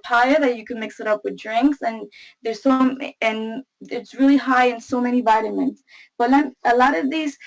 papaya that you can mix it up with drinks, and and it's really high in so many vitamins. But a lot of these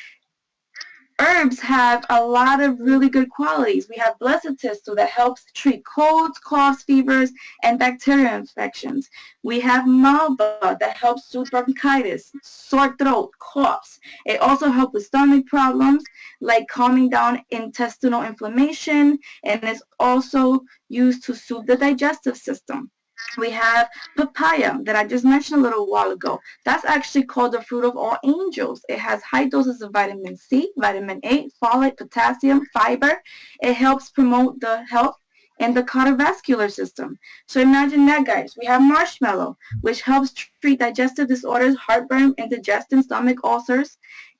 herbs have a lot of really good qualities. We have blessed thistle that helps treat colds, coughs, fevers, and bacterial infections. We have malva that helps soothe bronchitis, sore throat, coughs. It also helps with stomach problems like calming down intestinal inflammation, and is also used to soothe the digestive system. We have papaya that I just mentioned a little while ago. That's actually called the fruit of all angels. It has high doses of vitamin C, vitamin A, folate, potassium, fiber. It helps promote the health in the cardiovascular system. So imagine that, guys. We have marshmallow, which helps treat digestive disorders, heartburn, indigestion, stomach ulcers,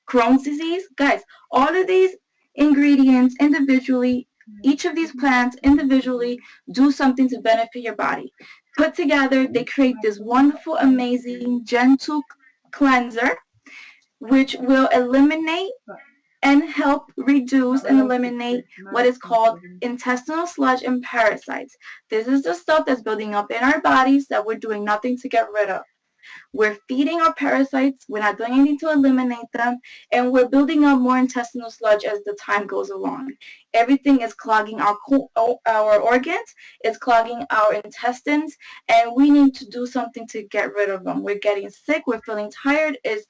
Crohn's disease. Guys, all of these ingredients individually, each of these plants individually do something to benefit your body. Put together, they create this wonderful, amazing, gentle cleanser, which will eliminate and help reduce and eliminate what is called intestinal sludge and parasites. This is the stuff that's building up in our bodies that we're doing nothing to get rid of. We're feeding our parasites, we're not doing anything to eliminate them, and we're building up more intestinal sludge as the time goes along. Everything is clogging our organs, it's clogging our intestines, and we need to do something to get rid of them. We're getting sick, we're feeling tired, it's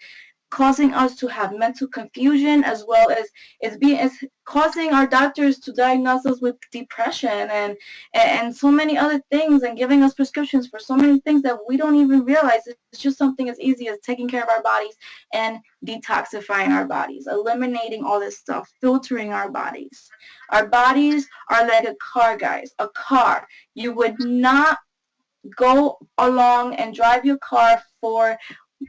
causing us to have mental confusion, as well as it's causing our doctors to diagnose us with depression and so many other things, and giving us prescriptions for so many things that we don't even realize. It's just something as easy as taking care of our bodies and detoxifying our bodies, eliminating all this stuff, filtering our bodies. Our bodies are like a car, guys. A car. You would not go along and drive your car for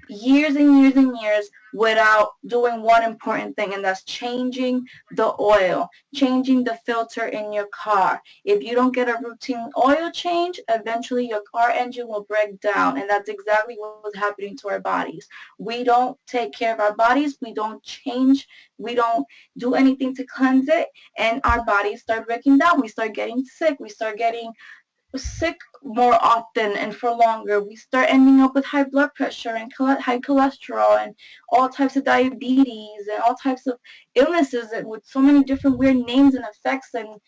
years and years and years without doing one important thing, and that's changing the oil, changing the filter in your car. If you don't get a routine oil change, eventually your car engine will break down, and that's exactly what's happening to our bodies. We don't take care of our bodies, we don't change, we don't do anything to cleanse it, and our bodies start breaking down. We start getting sick, we start getting sick more often and for longer. We start ending up with high blood pressure and high cholesterol and all types of diabetes and all types of illnesses with so many different weird names and effects, and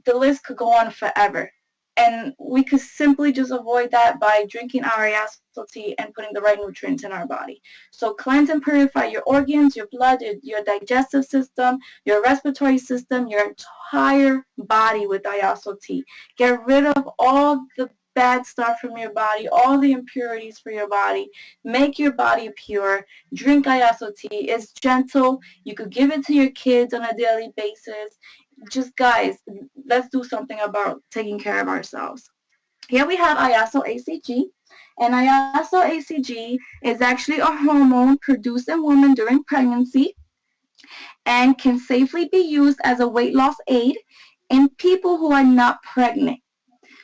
the list could go on forever. And we could simply just avoid that by drinking our ayaso tea and putting the right nutrients in our body. So cleanse and purify your organs, your blood, your digestive system, your respiratory system, your entire body with ayaso tea. Get rid of all the bad stuff from your body, all the impurities for your body. Make your body pure. Drink ayaso tea. It's gentle. You could give it to your kids on a daily basis. Just, guys, let's do something about taking care of ourselves. Here we have ayaso HCG. And ayaso HCG is actually a hormone produced in women during pregnancy and can safely be used as a weight loss aid in people who are not pregnant.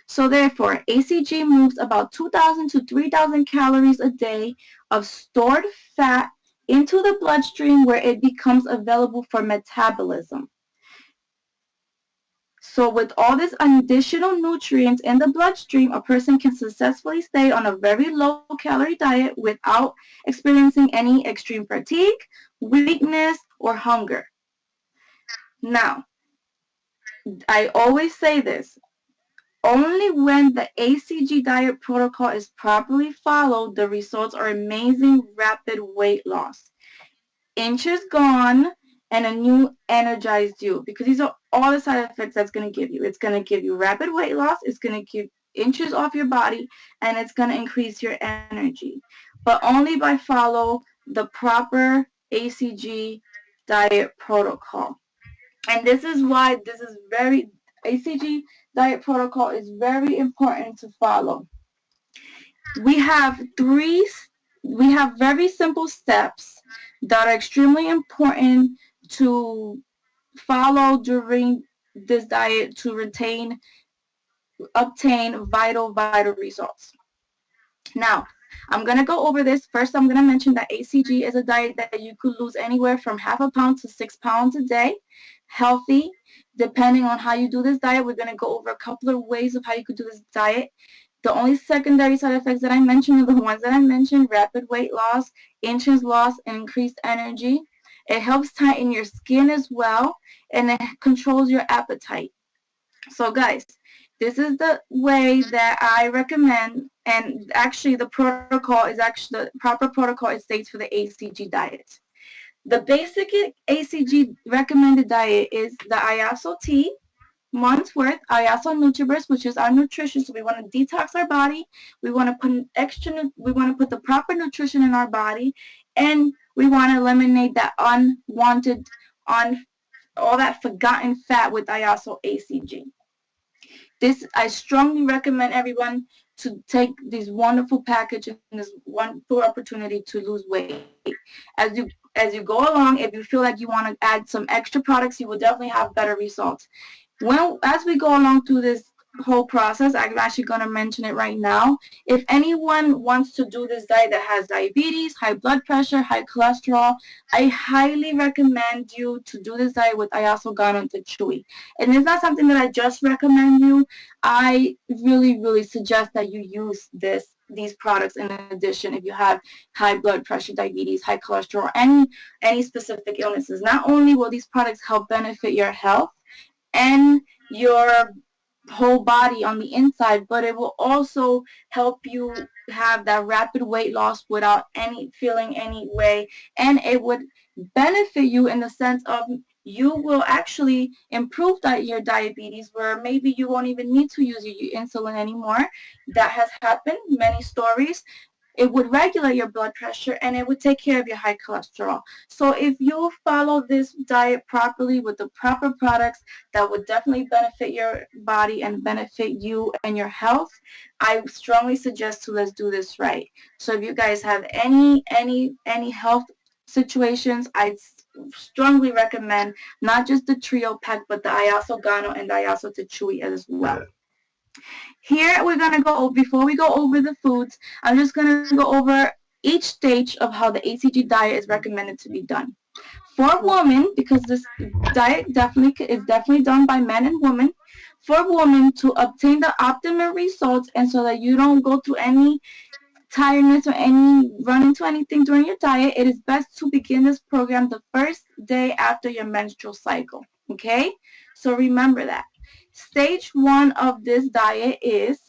So therefore, HCG moves about 2,000 to 3,000 calories a day of stored fat into the bloodstream, where it becomes available for metabolism. So with all these additional nutrients in the bloodstream, a person can successfully stay on a very low-calorie diet without experiencing any extreme fatigue, weakness, or hunger. Now, I always say this. Only when the HCG diet protocol is properly followed, the results are amazing, rapid weight loss. Inches gone and a new energized you, because these are all the side effects that's going to give you. It's going to give you rapid weight loss, it's going to give inches off your body, and it's going to increase your energy. But only by follow the proper HCG diet protocol. And this is why HCG diet protocol is very important to follow. We have very simple steps that are extremely important to follow during this diet to obtain vital results. Now, I'm going to go over this. First, I'm going to mention that HCG is a diet that you could lose anywhere from half a pound to 6 pounds a day, healthy, depending on how you do this diet. We're going to go over a couple of ways of how you could do this diet. The only secondary side effects that I mentioned are the ones that I mentioned: rapid weight loss, inches lost, and increased energy. It helps tighten your skin as well, and it controls your appetite. So guys, this is the way that I recommend, and actually the protocol is actually the proper protocol it states for the HCG diet. The basic HCG recommended diet is the ISO tea, month's worth, ISO Nutriburst, which is our nutrition. So we want to detox our body. We want to put we want to put the proper nutrition in our body, and we want to eliminate that unwanted, all that forgotten fat with ISO HCG. I strongly recommend everyone to take this wonderful package and this wonderful opportunity to lose weight. As you go along, if you feel like you want to add some extra products, you will definitely have better results. Well, as we go along through this whole process, I'm actually going to mention it right now. If anyone wants to do this diet that has diabetes, high blood pressure, high cholesterol, I highly recommend you to do this diet with Ayasogano and Chewy. And it's not something that I just recommend you. I really, really suggest that you use these products in addition if you have high blood pressure, diabetes, high cholesterol, any specific illnesses. Not only will these products help benefit your health and your whole body on the inside, but it will also help you have that rapid weight loss without feeling any way, and it would benefit you in the sense of you will actually improve your diabetes, where maybe you won't even need to use your insulin anymore. That has happened, many stories. It would regulate your blood pressure, and it would take care of your high cholesterol. So if you follow this diet properly with the proper products, that would definitely benefit your body and benefit you and your health. I strongly suggest to let's do this right. So if you guys have any health situations, I strongly recommend not just the trio pack, but the Ayaso Gano and the Ayaso Tichui as well. Here we're going to go, before we go over the foods, I'm just going to go over each stage of how the HCG diet is recommended to be done. For women, because this diet is definitely done by men and women, for women to obtain the optimal results and so that you don't go through any tiredness or run into anything during your diet, it is best to begin this program the first day after your menstrual cycle. Okay? So remember that. Stage 1 of this diet is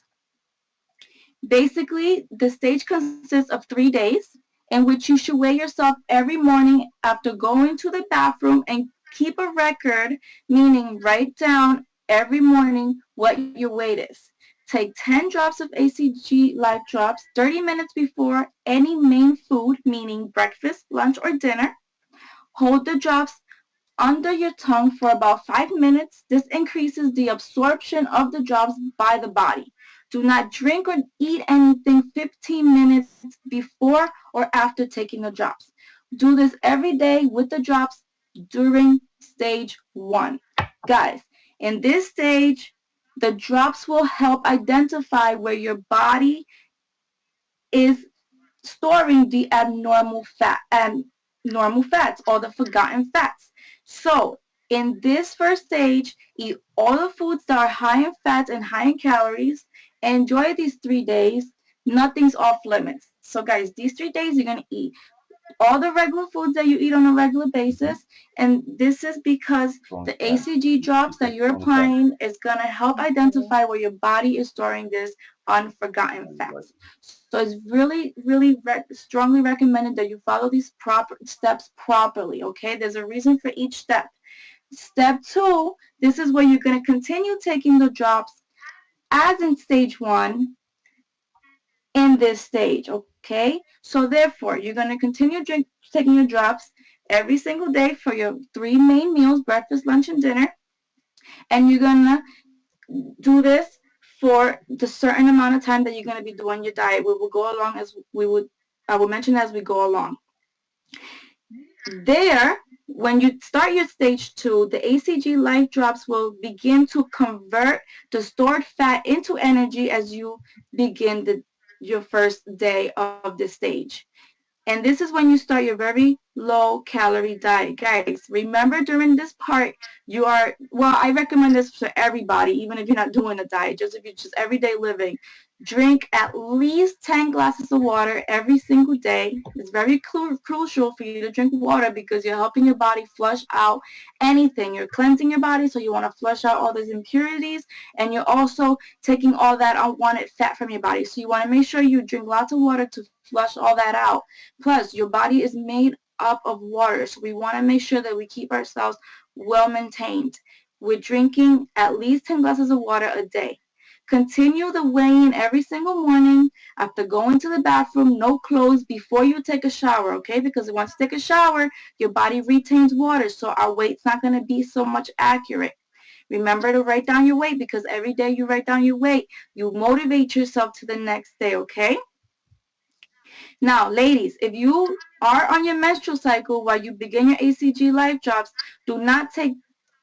basically the stage consists of 3 days in which you should weigh yourself every morning after going to the bathroom and keep a record, meaning write down every morning what your weight is. Take 10 drops of HCG Life Drops 30 minutes before any main food, meaning breakfast, lunch, or dinner. Hold the drops under your tongue for about 5 minutes. This increases the absorption of the drops by the body. Do not drink or eat anything 15 minutes before or after taking the drops. Do this every day with the drops during stage 1. Guys, in this stage, the drops will help identify where your body is storing the abnormal fat and normal fats, or the forgotten fats. So in this first stage, eat all the foods that are high in fats and high in calories. Enjoy these 3 days. Nothing's off limits. So guys, these 3 days you're going to eat all the regular foods that you eat on a regular basis, and this is because the HCG drops that you're applying is going to help identify where your body is storing this unforgotten fats. So it's really, really strongly recommended that you follow these steps properly, okay? There's a reason for each step. Step 2, this is where you're going to continue taking the drops as in stage 1 in this stage, okay? So therefore, you're going to continue taking your drops every single day for your 3 main meals, breakfast, lunch, and dinner. And you're going to do this for the certain amount of time that you're going to be doing your diet. We will go along I will mention as we go along. There, when you start your stage 2, the HCG Life Drops will begin to convert the stored fat into energy as you begin your first day of this stage. And this is when you start your very low-calorie diet. Guys, remember during this part, well, I recommend this for everybody, even if you're not doing a diet, just if you're just everyday living. Drink at least 10 glasses of water every single day. It's very crucial for you to drink water because you're helping your body flush out anything. You're cleansing your body, so you want to flush out all those impurities, and you're also taking all that unwanted fat from your body. So you want to make sure you drink lots of water to flush all that out. Plus, your body is made up of water, so we want to make sure that we keep ourselves well maintained. We're drinking at least 10 glasses of water a day. Continue the weigh-in every single morning after going to the bathroom, no clothes, before you take a shower, okay? Because once you take a shower, your body retains water, so our weight's not going to be so much accurate. Remember to write down your weight, because every day you write down your weight, you motivate yourself to the next day, okay? Now, ladies, if you are on your menstrual cycle while you begin your HCG life drops, do not take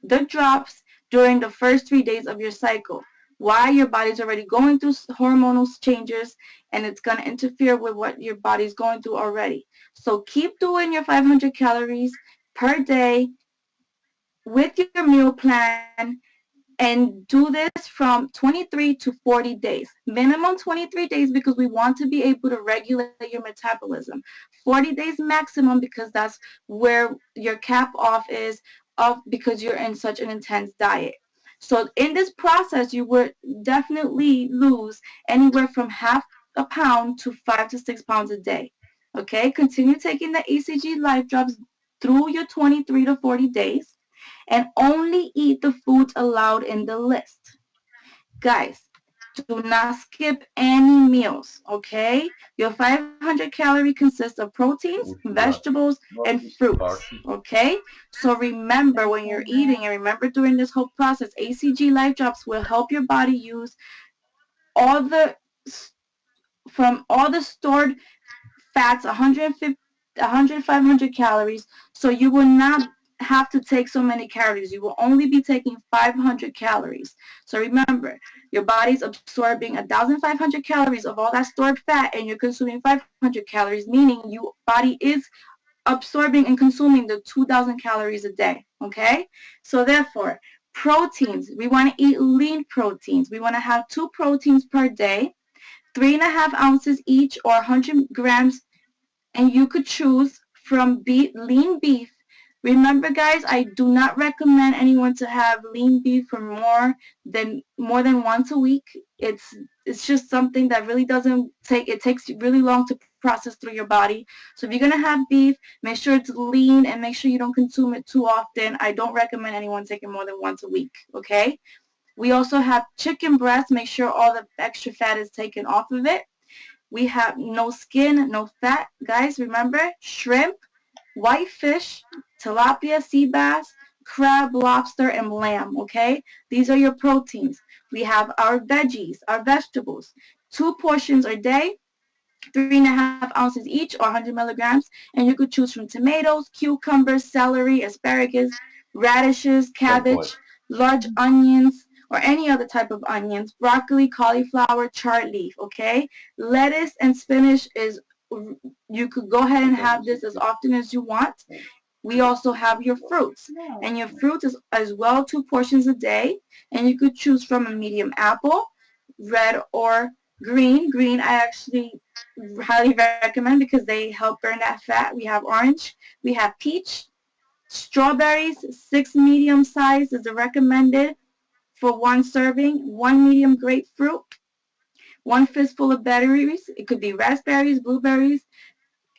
the drops during the first 3 days of your cycle. Why? Your body's already going through hormonal changes, and it's going to interfere with what your body's going through already. So keep doing your 500 calories per day with your meal plan, and do this from 23 to 40 days. Minimum 23 days because we want to be able to regulate your metabolism. 40 days maximum because that's where your cap off is because you're in such an intense diet. So in this process, you would definitely lose anywhere from half a pound to 5 to 6 pounds a day. Okay, continue taking the HCG Life Drops through your 23 to 40 days, and only eat the foods allowed in the list. Guys, do not skip any meals, okay? Your 500 calorie consists of proteins, vegetables, and fruits, okay? So remember when you're eating, and remember during this whole process, HCG Life Drops will help your body use all the stored fats, 150, 100, 500 calories, so you will not have to take so many calories. You will only be taking 500 calories. So remember, your body's absorbing 1,500 calories of all that stored fat, and you're consuming 500 calories, meaning your body is absorbing and consuming the 2,000 calories a day, okay? So therefore, proteins, we want to eat lean proteins. We want to have 2 proteins per day, 3.5 ounces each, or 100 grams, and you could choose from lean beef. Remember, guys, I do not recommend anyone to have lean beef for more than once a week. It's just something that really doesn't take, it takes really long to process through your body. So if you're gonna have beef, make sure it's lean and make sure you don't consume it too often. I don't recommend anyone taking more than once a week, okay? We also have chicken breast. Make sure all the extra fat is taken off of it. We have no skin, no fat. Guys, remember, shrimp, whitefish, tilapia, sea bass, crab, lobster, and lamb, okay? These are your proteins. We have our veggies, our vegetables. 2 portions a day, 3.5 ounces each, or 100 milligrams, and you could choose from tomatoes, cucumbers, celery, asparagus, radishes, cabbage, large onions, or any other type of onions, broccoli, cauliflower, chard leaf, okay? Lettuce and spinach you could go ahead and have this as often as you want. We also have your fruits, and your fruits is as well 2 portions a day, and you could choose from a medium apple, red or green. Green I actually highly recommend because they help burn that fat. We have orange, we have peach, strawberries, 6 medium size is the recommended for 1 serving, 1 medium grapefruit, 1 fistful of berries. It could be raspberries, blueberries,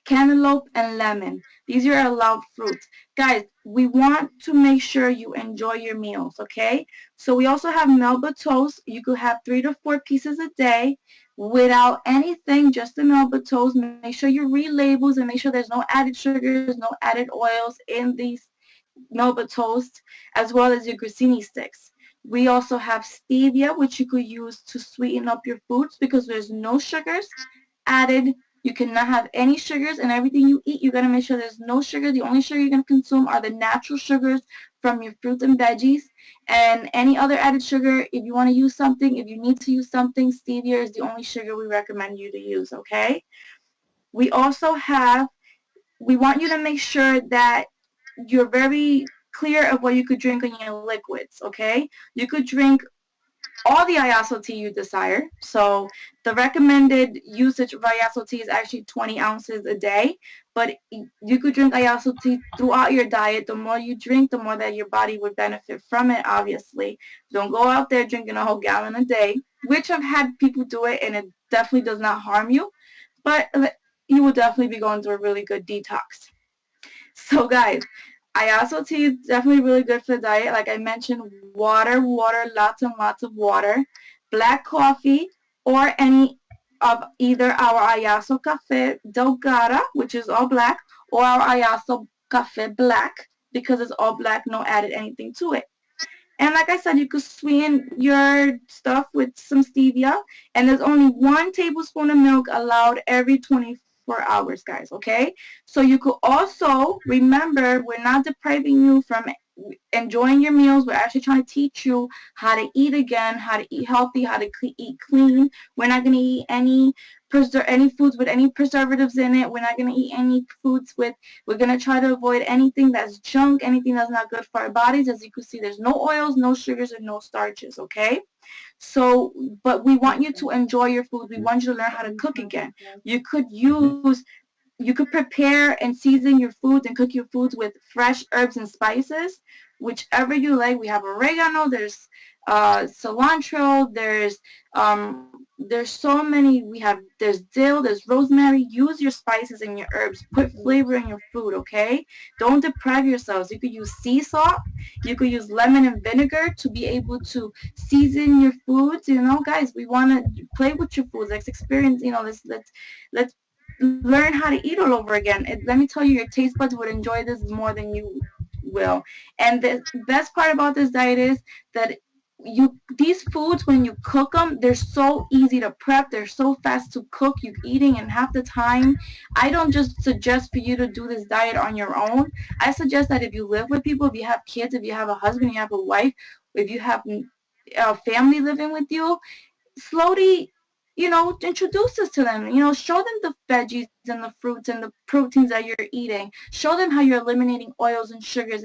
cantaloupe, and lemon. These are allowed fruits. Guys, we want to make sure you enjoy your meals, okay? So we also have Melba toast. You could have 3 to 4 pieces a day without anything, just the Melba toast. Make sure you read labels and make sure there's no added sugars, no added oils in these Melba toast, as well as your grissini sticks. We also have stevia, which you could use to sweeten up your foods because there's no sugars added. You cannot have any sugars in everything you eat. You got to make sure there's no sugar. The only sugar you're going to consume are the natural sugars from your fruits and veggies. And any other added sugar, if you want to use something, if you need to use something, stevia is the only sugar we recommend you to use, okay? We also have we want you to make sure that you're very clear of what you could drink in your liquids, okay? You could drink all the iaso tea you desire. So the recommended usage of iaso tea is actually 20 ounces a day, but you could drink iaso tea throughout your diet. The more you drink, the more that your body would benefit from it, obviously. Don't go out there drinking a whole gallon a day, which I've had people do it, and it definitely does not harm you, but you will definitely be going through a really good detox. So guys, Ayaso tea is definitely really good for the diet. Like I mentioned, water, water, lots and lots of water. Black coffee or any of either our Ayaso Cafe Delgada, which is all black, or our Ayaso Cafe Black, because it's all black, no added anything to it. And like I said, you could sweeten your stuff with some stevia. And there's only 1 tablespoon of milk allowed every 24 hours, guys, okay? So you could also remember, we're not depriving you from enjoying your meals. We're actually trying to teach you how to eat again, how to eat healthy, how to eat clean. We're not going to eat any foods with any preservatives in it. We're not going to eat any foods with, we're going to try to avoid anything that's junk, anything that's not good for our bodies. As you can see, there's no oils, no sugars, and no starches, okay? So, but we want you to enjoy your food. We want you to learn how to cook again. You could prepare and season your foods and cook your foods with fresh herbs and spices, whichever you like. We have oregano, there's cilantro, there's so many. There's dill, there's rosemary. Use your spices and your herbs. Put flavor in your food, okay? Don't deprive yourselves. You could use sea salt. You could use lemon and vinegar to be able to season your foods. You know, guys, we want to play with your foods. Let's experience. You know, let's learn how to eat all over again. Let me tell you, your taste buds would enjoy this more than you will. And the best part about this diet is that these foods, when you cook them, they're so easy to prep. They're so fast to cook. You're eating in half the time. I don't just suggest for you to do this diet on your own. I suggest that if you live with people, if you have kids, if you have a husband, you have a wife, if you have a family living with you, slowly, introduce this to them. Show them the veggies and the fruits and the proteins that you're eating. Show them how you're eliminating oils and sugars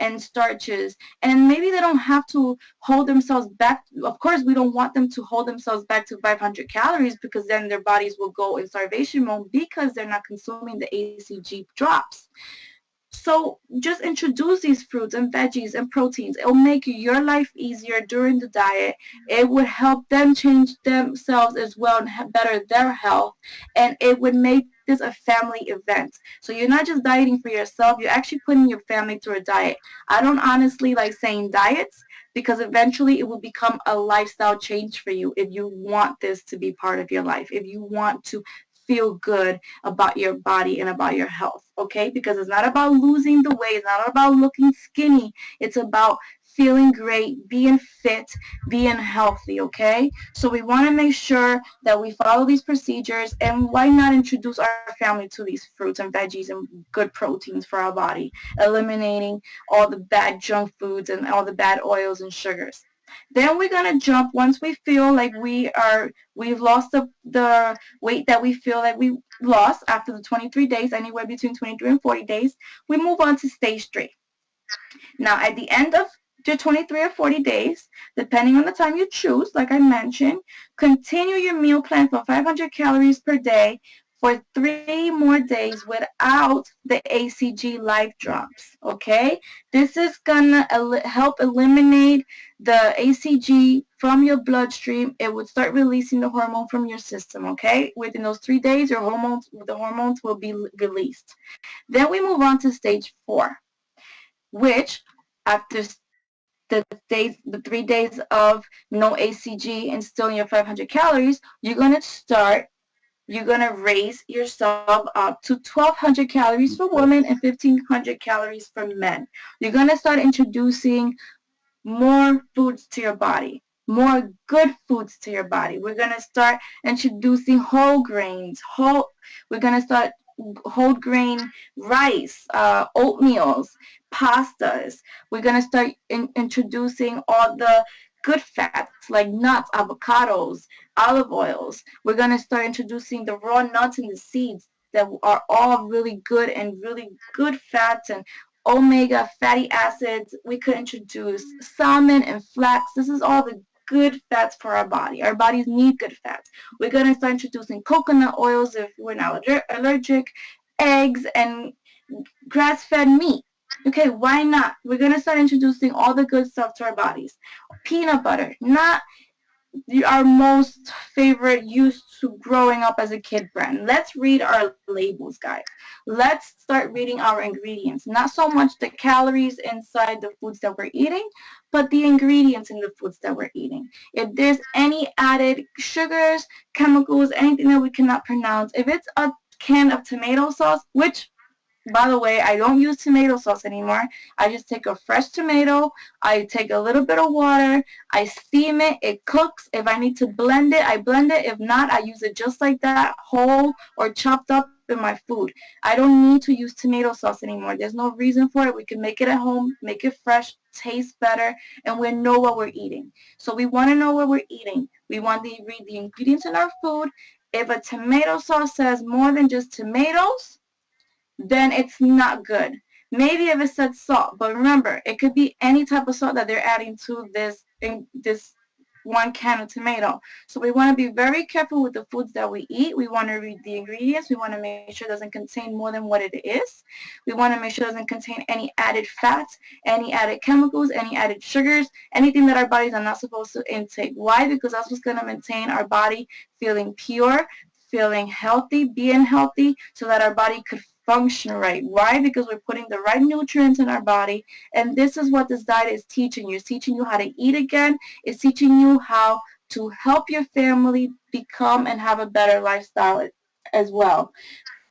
and starches. And maybe they don't have to hold themselves back. Of course, we don't want them to hold themselves back to 500 calories, because then their bodies will go in starvation mode because they're not consuming the HCG drops. So just introduce these fruits and veggies and proteins. It will make your life easier during the diet. It would help them change themselves as well and better their health. And it would make this a family event. So you're not just dieting for yourself, you're actually putting your family through a diet. I don't honestly like saying diets, because eventually it will become a lifestyle change for you if you want this to be part of your life, if you want to feel good about your body and about your health, okay? Because it's not about losing the weight. It's not about looking skinny. It's about feeling great, being fit, being healthy, okay? So we want to make sure that we follow these procedures, and why not introduce our family to these fruits and veggies and good proteins for our body, eliminating all the bad junk foods and all the bad oils and sugars. Then we're going to jump, once we feel like we've lost the weight that we feel like we lost after the 23 days, anywhere between 23 and 40 days, we move on to stage 3. Now, at the end of your 23 or 40 days, depending on the time you choose, like I mentioned, continue your meal plan for 500 calories per day for 3 more days without the HCG life drops, okay? This is going to help eliminate the HCG from your bloodstream. It would start releasing the hormone from your system, okay? Within those 3 days, the hormones will be released. Then we move on to stage 4, which after the 3 days of no HCG and still in your 500 calories, you're going to raise yourself up to 1,200 calories for women and 1,500 calories for men. You're going to start introducing more foods to your body, more good foods to your body. We're going to start introducing whole grains. We're going to start whole grain rice, oatmeals, pastas. We're going to start introducing all the good fats like nuts, avocados, olive oils. We're going to start introducing the raw nuts and the seeds. that are all really good and really good fats and omega fatty acids. We could introduce salmon and flax. This is all the good fats for our body. Our bodies need good fats. We're going to start introducing coconut oils if we're not allergic, eggs, and grass-fed meat. Okay, why not? We're going to start introducing all the good stuff to our bodies. Peanut butter, not our most favorite used to growing up as a kid brand. Let's read our labels, guys. Let's start reading our ingredients. Not so much the calories inside the foods that we're eating, but the ingredients in the foods that we're eating. If there's any added sugars, chemicals, anything that we cannot pronounce, if it's a can of tomato sauce, which by the way, I don't use tomato sauce anymore. I just take a fresh tomato, I take a little bit of water, I steam it, it cooks. If I need to blend it, I blend it. If not, I use it just like that, whole or chopped up in my food. I don't need to use tomato sauce anymore. There's no reason for it. We can make it at home, make it fresh, taste better, and we know what we're eating. So we want to know what we're eating. We want to read the ingredients in our food. If a tomato sauce says more than just tomatoes, then it's not good. Maybe if it said salt, but remember, it could be any type of salt that they're adding to this 1 can of tomato. So we want to be very careful with the foods that we eat. We want to read the ingredients. We want to make sure it doesn't contain more than what it is. We want to make sure it doesn't contain any added fats, any added chemicals, any added sugars, anything that our bodies are not supposed to intake. Why? Because that's what's going to maintain our body feeling pure, feeling healthy, being healthy, so that our body could function right. Why? Because we're putting the right nutrients in our body, and this is what this diet is teaching you. It's teaching you how to eat again. It's teaching you how to help your family become and have a better lifestyle as well.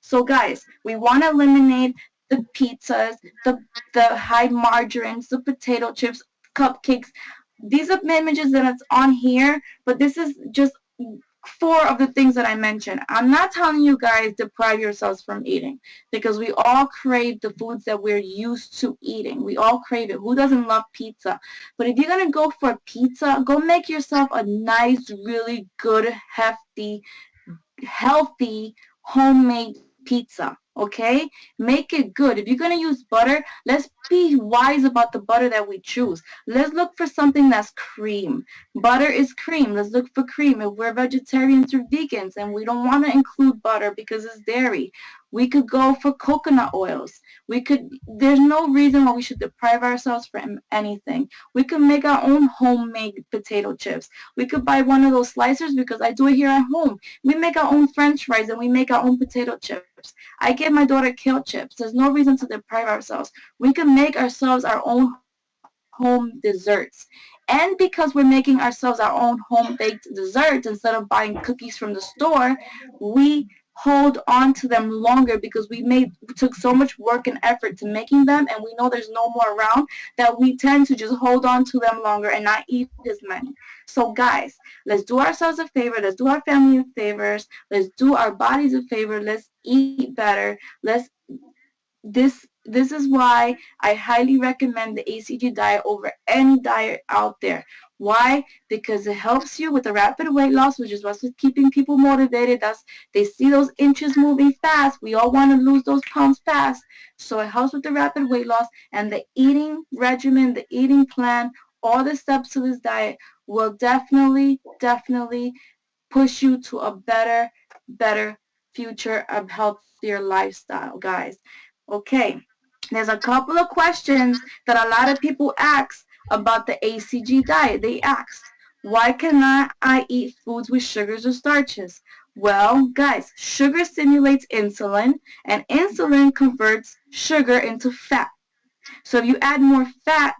So guys, we want to eliminate the pizzas, the high margarines, the potato chips, cupcakes. These are images that it's on here, but this is just 4 of the things that I mentioned. I'm not telling you guys deprive yourselves from eating, because we all crave the foods that we're used to eating. We all crave it. Who doesn't love pizza? But if you're going to go for pizza, go make yourself a nice, really good, hefty, healthy, homemade pizza. Okay? Make it good. If you're going to use butter, let's be wise about the butter that we choose. Let's look for something that's cream. Butter is cream. Let's look for cream. If we're vegetarians or vegans and we don't want to include butter because it's dairy, we could go for coconut oils. There's no reason why we should deprive ourselves from anything. We could make our own homemade potato chips. We could buy one of those slicers, because I do it here at home. We make our own French fries and we make our own potato chips. I give my daughter kale chips. There's no reason to deprive ourselves. We can make ourselves our own home desserts. And because we're making ourselves our own home-baked desserts instead of buying cookies from the store, we hold on to them longer, because we took so much work and effort to making them, and we know there's no more around, that we tend to just hold on to them longer and not eat as many. So guys, let's do ourselves a favor. Let's do our family a favors. Let's do our bodies a favor. Let's eat better. This is why I highly recommend the HCG diet over any diet out there. Why? Because it helps you with the rapid weight loss, which is what's keeping people motivated. They see those inches moving fast. We all want to lose those pounds fast. So it helps with the rapid weight loss, and the eating regimen, the eating plan, all the steps to this diet will definitely push you to a better future, a healthier lifestyle, guys. Okay. There's a couple of questions that a lot of people ask about the HCG diet. They asked, why cannot I eat foods with sugars or starches? Well, guys, sugar stimulates insulin, and insulin converts sugar into fat. So if you add more fat,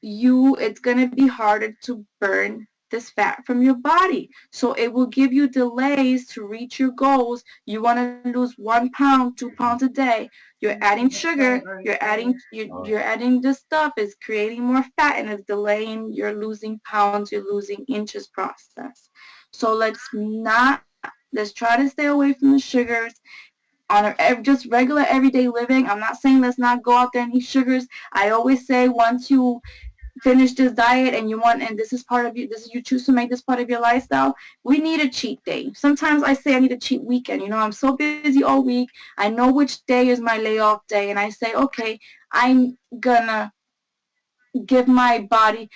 it's going to be harder to burn this fat from your body. So it will give you delays to reach your goals. You want to lose 1 pound, 2 pounds a day. You're adding sugar, you're adding this stuff, it's creating more fat, and it's delaying your losing pounds, you're losing inches process. So let's try to stay away from the sugars on just regular everyday living. I'm not saying let's not go out there and eat sugars. I always say once you finish this diet and this is part of you, you choose to make this part of your lifestyle, we need a cheat day. Sometimes I say I need a cheat weekend. You know, I'm so busy all week. I know which day is my layoff day, and I say, okay, I'm gonna give my body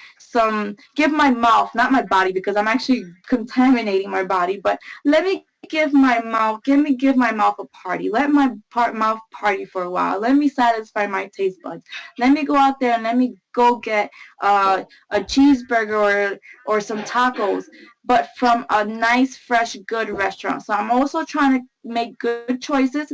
give my mouth, not my body because I'm actually contaminating my body, but let me give my mouth a party. Let my mouth party for a while. Let me satisfy my taste buds. Let me go out there and let me go get a cheeseburger or some tacos, but from a nice, fresh, good restaurant. So I'm also trying to make good choices,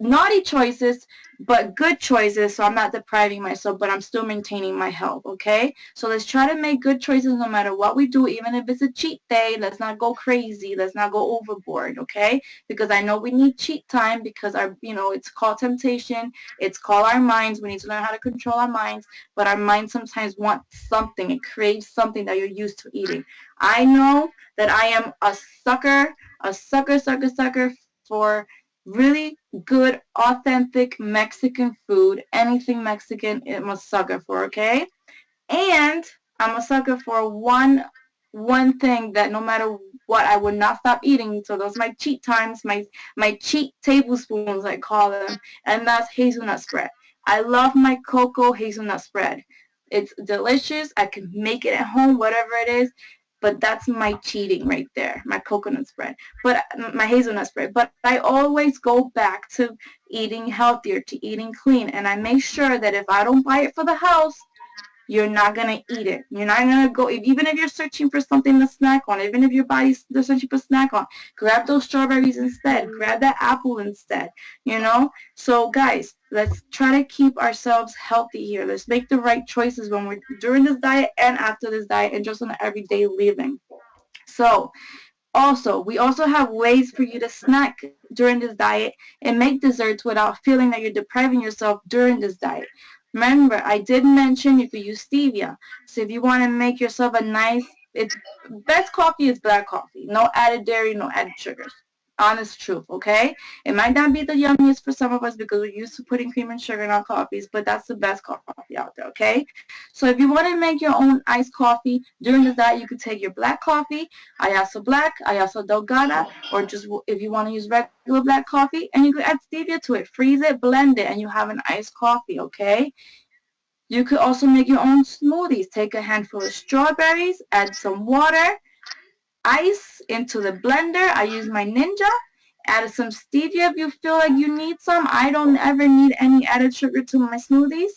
naughty choices, but good choices, so I'm not depriving myself, but I'm still maintaining my health, okay? So let's try to make good choices no matter what we do, even if it's a cheat day. Let's not go crazy. Let's not go overboard, okay? Because I know we need cheat time because it's called temptation. It's called our minds. We need to learn how to control our minds, but our mind sometimes wants something. It craves something that you're used to eating. I know that I am a sucker for really good, authentic Mexican food. Anything Mexican, I'm a sucker for, okay? And I'm a sucker for one thing that no matter what, I would not stop eating. So those are my cheat times, my cheat tablespoons, I call them, and that's hazelnut spread. I love my cocoa hazelnut spread. It's delicious. I can make it at home, whatever it is. But that's my cheating right there, my coconut spread, but my hazelnut spread. But I always go back to eating healthier, to eating clean, and I make sure that if I don't buy it for the house, you're not going to eat it. You're not going to go, even if you're searching for something to snack on, even if your body's searching for snack on, grab those strawberries instead. Grab that apple instead, you know? So, guys, let's try to keep ourselves healthy here. Let's make the right choices when we're during this diet and after this diet and just on everyday living. So, we also have ways for you to snack during this diet and make desserts without feeling that you're depriving yourself during this diet. Remember, I did mention you could use stevia. So if you want to make yourself a nice, best coffee is black coffee. No added dairy, no added sugars. Honest truth, okay? It might not be the yummiest for some of us because we're used to putting cream and sugar in our coffees, but that's the best coffee out there, okay? So if you want to make your own iced coffee during the diet, you could take your black coffee, Ayaso Black, Ayaso Delgada, or just if you want to use regular black coffee, and you could add stevia to it. Freeze it, blend it, and you have an iced coffee, okay? You could also make your own smoothies. Take a handful of strawberries, add some water, ice into the blender. I use my Ninja. Add some stevia if you feel like you need some. I don't ever need any added sugar to my smoothies.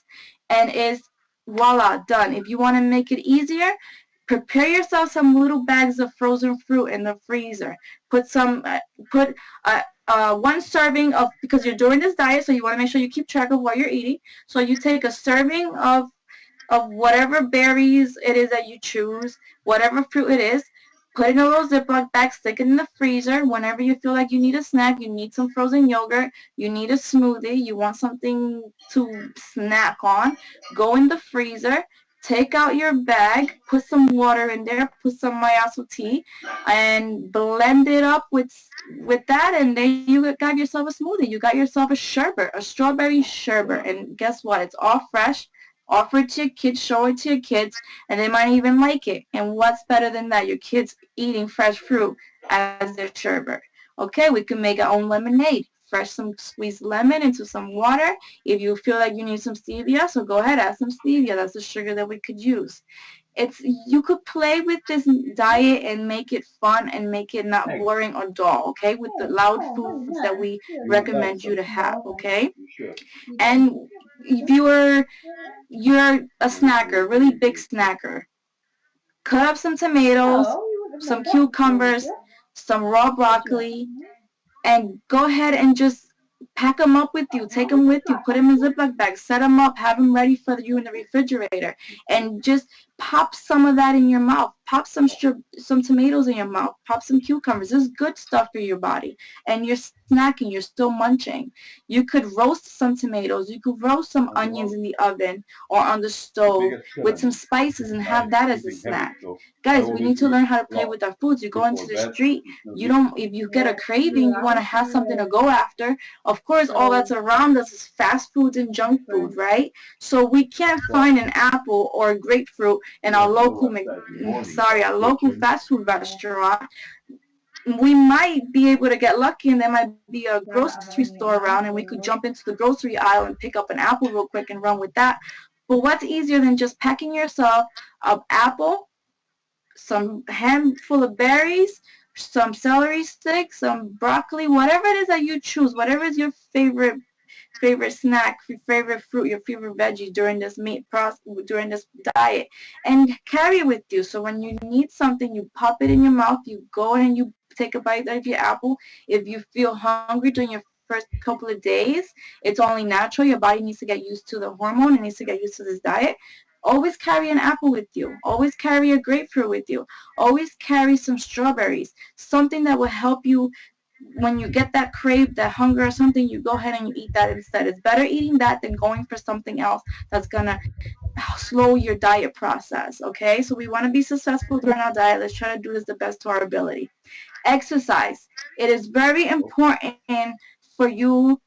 And it's voila, done. If you want to make it easier, prepare yourself some little bags of frozen fruit in the freezer. Put one serving of, because you're doing this diet, so you want to make sure you keep track of what you're eating. So you take a serving of whatever berries it is that you choose, whatever fruit it is, put it in a little Ziploc bag, stick it in the freezer. Whenever you feel like you need a snack, you need some frozen yogurt, you need a smoothie, you want something to snack on, go in the freezer, take out your bag, put some water in there, put some Mayasu tea, and blend it up with that, and then you got yourself a smoothie. You got yourself a sherbet, a strawberry sherbet, and guess what? It's all fresh. Offer it to your kids, show it to your kids, and they might even like it. And what's better than that? Your kids eating fresh fruit as their sherbet. Okay, we can make our own lemonade. Fresh some squeezed lemon into some water. If you feel like you need some stevia, so go ahead, add some stevia. That's the sugar that we could use. You could play with this diet and make it fun and make it not boring or dull, okay, with the loud foods that we recommend you to have, okay? And if you're a snacker, really big snacker, cut up some tomatoes, some cucumbers, some raw broccoli, and go ahead and just pack them up with you. Take them with you. Put them in Ziploc bags. Set them up. Have them ready for you in the refrigerator. And just pop some of that in your mouth. Pop some tomatoes in your mouth. Pop some cucumbers. This is good stuff for your body. And you're snacking. You're still munching. You could roast some tomatoes. You could roast some onions in the oven or on the stove with some spices and have that as a snack. Guys, we need to learn how to play with our foods. You go into the street. You don't. If you get a craving, you want to have something to go after. Of course, all that's around us is fast food and junk food, right? So we can't find an apple or a grapefruit in our local, our local fast food restaurant. We might be able to get lucky and there might be a grocery store around and we could jump into the grocery aisle and pick up an apple real quick and run with that. But what's easier than just packing yourself an apple, some handful of berries, some celery sticks, some broccoli, whatever it is that you choose, whatever is your favorite snack, your favorite fruit, your favorite veggie during this during this diet, and carry it with you. So when you need something, you pop it in your mouth, you go and you take a bite out of your apple. If you feel hungry during your first couple of days, it's only natural. Your body needs to get used to the hormone. It needs to get used to this diet. Always carry an apple with you. Always carry a grapefruit with you. Always carry some strawberries. Something that will help you when you get that crave, that hunger or something, you go ahead and you eat that instead. It's better eating that than going for something else that's going to slow your diet process, okay? So we want to be successful during our diet. Let's try to do this the best to our ability. Exercise. It is very important for you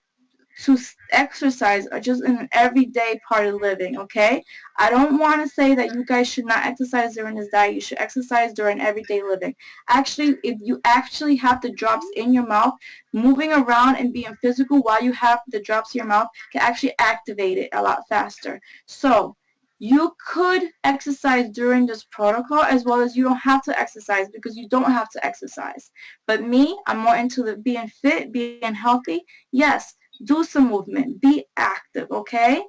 to exercise or just an everyday part of living, okay? I don't want to say that you guys should not exercise during this diet. You should exercise during everyday living. Actually, if you actually have the drops in your mouth, moving around and being physical while you have the drops in your mouth can actually activate it a lot faster. So you could exercise during this protocol as well as you don't have to exercise because you don't have to exercise. But me, I'm more into the being fit, being healthy. Yes, do some movement. Be active, okay?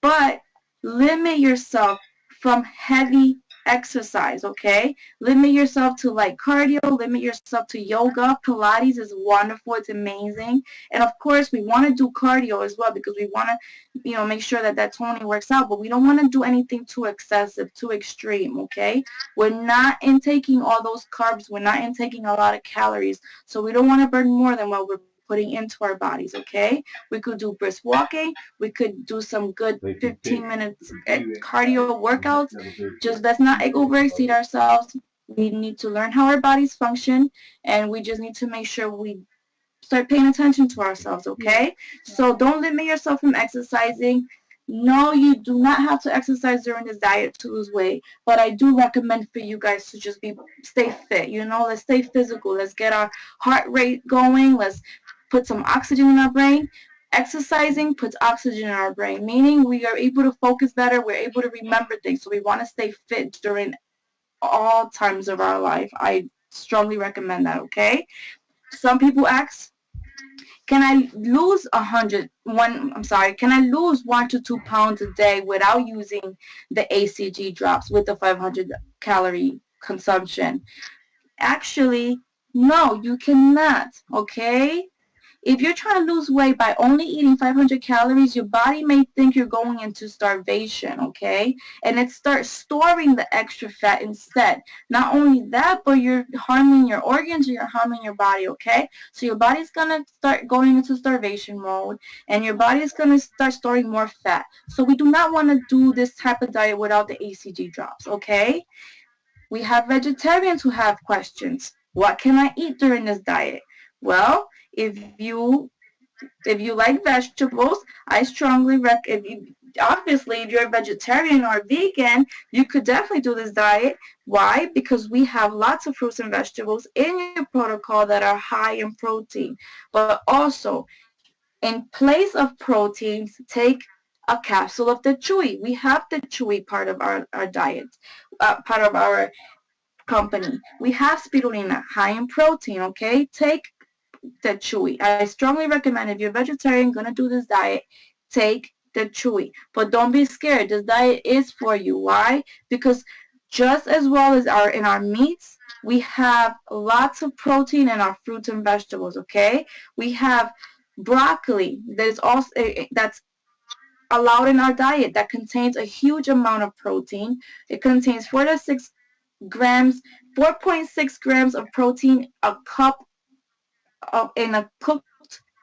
But limit yourself from heavy exercise, okay? Limit yourself to like cardio, limit yourself to yoga. Pilates is wonderful. It's amazing. And of course, we want to do cardio as well because we want to, make sure that toning works out, but we don't want to do anything too excessive, too extreme, okay? We're not intaking all those carbs. We're not intaking a lot of calories. So we don't want to burn more than what we're putting into our bodies, okay? We could do brisk walking. We could do some good 15 minutes cardio workouts. Just let's not overexceed ourselves. We need to learn how our bodies function, and we just need to make sure we start paying attention to ourselves, okay? So don't limit yourself from exercising. No, you do not have to exercise during this diet to lose weight, but I do recommend for you guys to just stay fit, let's stay physical. Let's get our heart rate going. Let's put some oxygen in our brain. Exercising puts oxygen in our brain, meaning we are able to focus better. We're able to remember things. So we want to stay fit during all times of our life. I strongly recommend that, okay? Some people ask, can I lose 1 to 2 pounds a day without using the HCG drops with the 500 calorie consumption? Actually, no, you cannot, okay? If you're trying to lose weight by only eating 500 calories, your body may think you're going into starvation, okay? And it starts storing the extra fat instead. Not only that, but you're harming your organs or you're harming your body, okay? So your body's going to start going into starvation mode, and your body is going to start storing more fat. So we do not want to do this type of diet without the HCG drops, okay? We have vegetarians who have questions. What can I eat during this diet? Well, if you like vegetables, I strongly recommend. Obviously, if you're a vegetarian or a vegan, you could definitely do this diet. Why? Because we have lots of fruits and vegetables in your protocol that are high in protein. But also, in place of proteins, take a capsule of the chewy. We have the chewy part of our diet, part of our company. We have spirulina, high in protein, okay? Take the chewy. I strongly recommend if you're vegetarian, going to do this diet, take the chewy. But don't be scared. This diet is for you. Why? Because just as well as in our meats, we have lots of protein in our fruits and vegetables, okay? We have broccoli that's allowed in our diet that contains a huge amount of protein. It contains 4 to 6 grams, 4.6 grams of protein, a cup in a cooked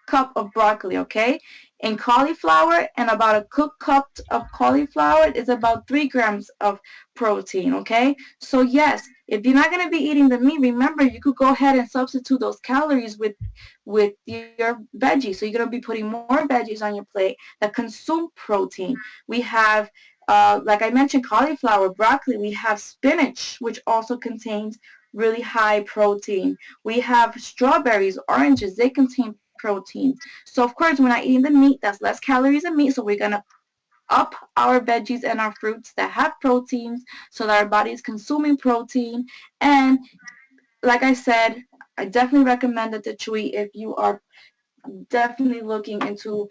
cup of broccoli, okay? In cauliflower, and about a cooked cup of cauliflower is about 3 grams of protein, okay? So yes, if you're not going to be eating the meat, remember you could go ahead and substitute those calories with your veggies. So you're going to be putting more veggies on your plate that consume protein. We have like I mentioned, cauliflower, broccoli. We have spinach, which also contains really high protein. We have strawberries, oranges. They contain proteins. So of course, we're not eating the meat. That's less calories in meat. So we're gonna up our veggies and our fruits that have proteins, so that our body is consuming protein. And like I said, I definitely recommend it to Chewy if you are definitely looking into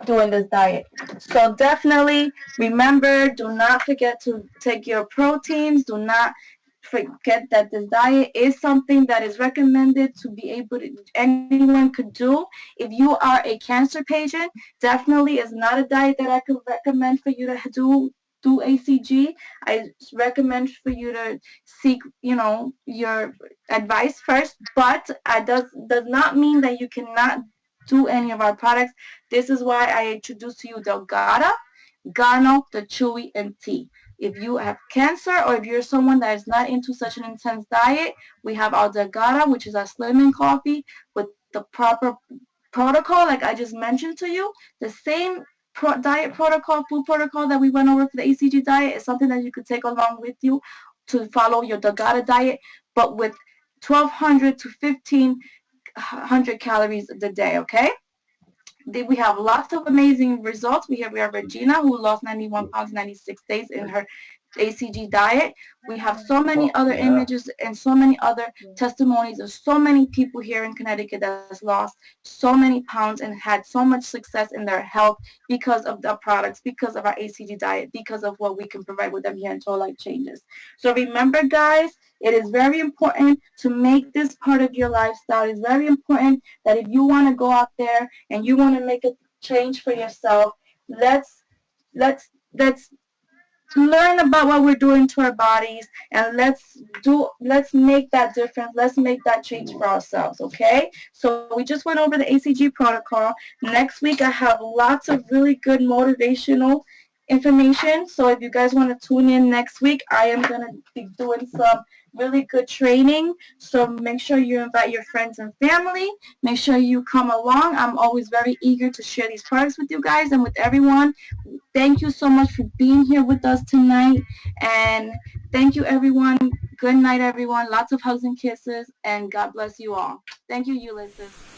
doing this diet. So definitely remember, do not forget to take your proteins. Do not forget that this diet is something that is recommended to be able to, anyone could do. If you are a cancer patient, definitely is not a diet that I could recommend for you to do HCG. I recommend for you to seek, your advice first, but it does not mean that you cannot do any of our products. This is why I introduced to you Delgada, Gano, the Chewy, and Tea. If you have cancer or if you're someone that is not into such an intense diet, we have our Delgada, which is our slimming coffee with the proper protocol, like I just mentioned to you. The same diet protocol, food protocol that we went over for the HCG diet is something that you could take along with you to follow your Delgada diet, but with 1,200 to 1,500 calories a day, okay? We have lots of amazing results. We have Regina, who lost 91 pounds 96 days in her HCG diet. We have so many other images and so many other testimonies of so many people here in Connecticut that's lost so many pounds and had so much success in their health because of the products, because of our HCG diet, because of what we can provide with them here in Total Life Changes. So remember, guys, it is very important to make this part of your lifestyle. It's very important that if you want to go out there and you want to make a change for yourself, let's learn about what we're doing to our bodies, and let's make that difference. Let's make that change for ourselves, okay? So we just went over the HCG protocol. Next week I have lots of really good motivational information. So if you guys want to tune in next week, I am going to be doing some really good training. So make sure you invite your friends and family. Make sure you come along. I'm always very eager to share these products with you guys and with everyone. Thank you so much for being here with us tonight. And thank you, everyone. Good night, everyone. Lots of hugs and kisses. And God bless you all. Thank you, Ulysses.